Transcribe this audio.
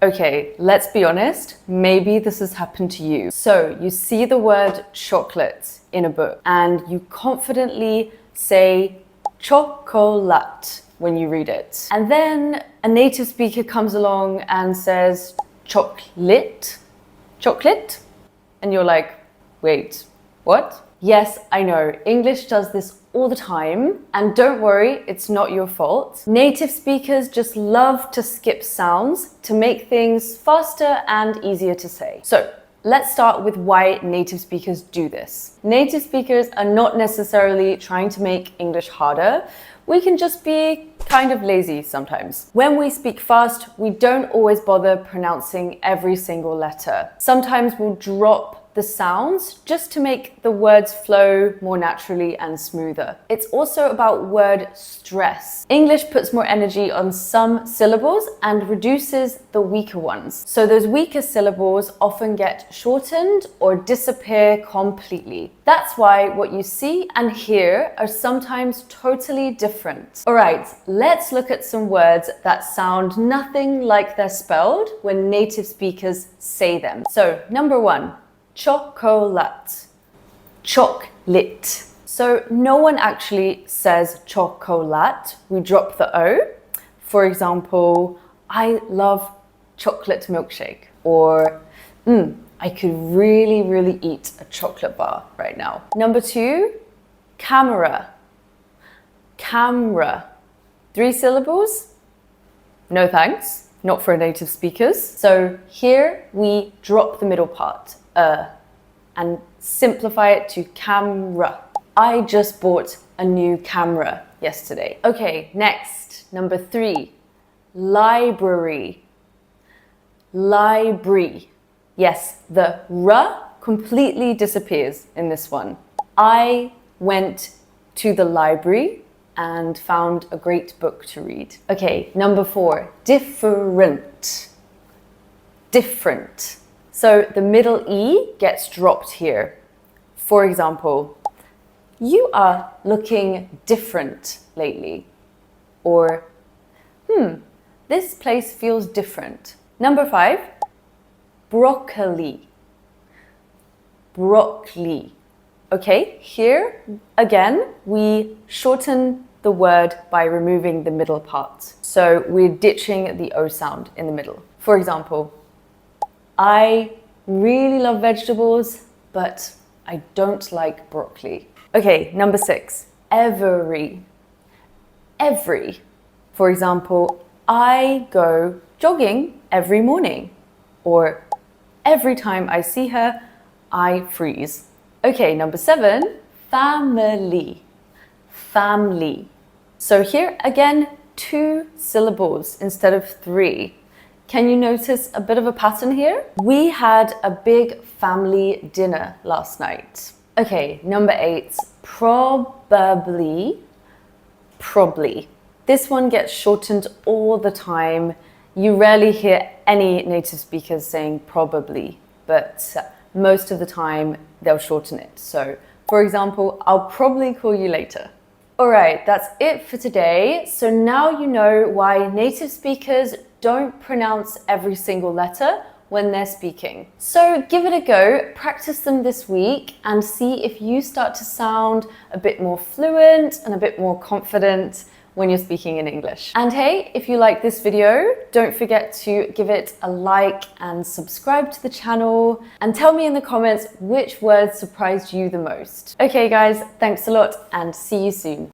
Okay, let's be honest, maybe this has happened to you. So you see the word chocolate in a book and you confidently say chocolate when you read it. And then a native speaker comes along and says chocolate, chocolate, and you're like, wait, what? Yes, I know, English does this all the time, and don't worry, it's not your fault. Native speakers just love to skip sounds to make things faster and easier to say. So let's start with why native speakers do this. Native speakers are not necessarily trying to make English harder. We can just be kind of lazy sometimes. When we speak fast, we don't always bother pronouncing every single letter. Sometimes we'll drop the sounds just to make the words flow more naturally and smoother. It's also about word stress. English puts more energy on some syllables and reduces the weaker ones. So those weaker syllables often get shortened or disappear completely. That's why what you see and hear are sometimes totally different. All right, let's look at some words that sound nothing like they're spelled when native speakers say them. So number one, chocolate, chocolate. So no one actually says chocolate. We drop the O. For example, I love chocolate milkshake, or I could really eat a chocolate bar right now. Number two, camera, camera. 3 syllables? No thanks, not for native speakers. So here we drop the middle part, and simplify it to camera. I just bought a new camera yesterday. Okay, next, number 3, library, library. Yes, the R completely disappears in this one. I went to the library and found a great book to read. Okay, number 4, different, different. So the middle E gets dropped here. For example, you are looking different lately. Or, this place feels different. Number 5, broccoli, broccoli. Okay, here again, we shorten the word by removing the middle part. So we're ditching the O sound in the middle. For example, I really love vegetables, but I don't like broccoli. Okay, number 6, every, every. For example, I go jogging every morning, or every time I see her, I freeze. Okay, number 7, family, family. So here again, 2 syllables instead of 3. Can you notice a bit of a pattern here? We had a big family dinner last night. Okay, number 8, probably, probably. This one gets shortened all the time. You rarely hear any native speakers saying probably, but most of the time they'll shorten it. So, for example, I'll probably call you later. All right, that's it for today. So now you know why native speakers don't pronounce every single letter when they're speaking. So give it a go, practice them this week and see if you start to sound a bit more fluent and a bit more confident when you're speaking in English. And hey, if you like this video, don't forget to give it a like and subscribe to the channel and tell me in the comments which words surprised you the most. Okay guys, thanks a lot and see you soon.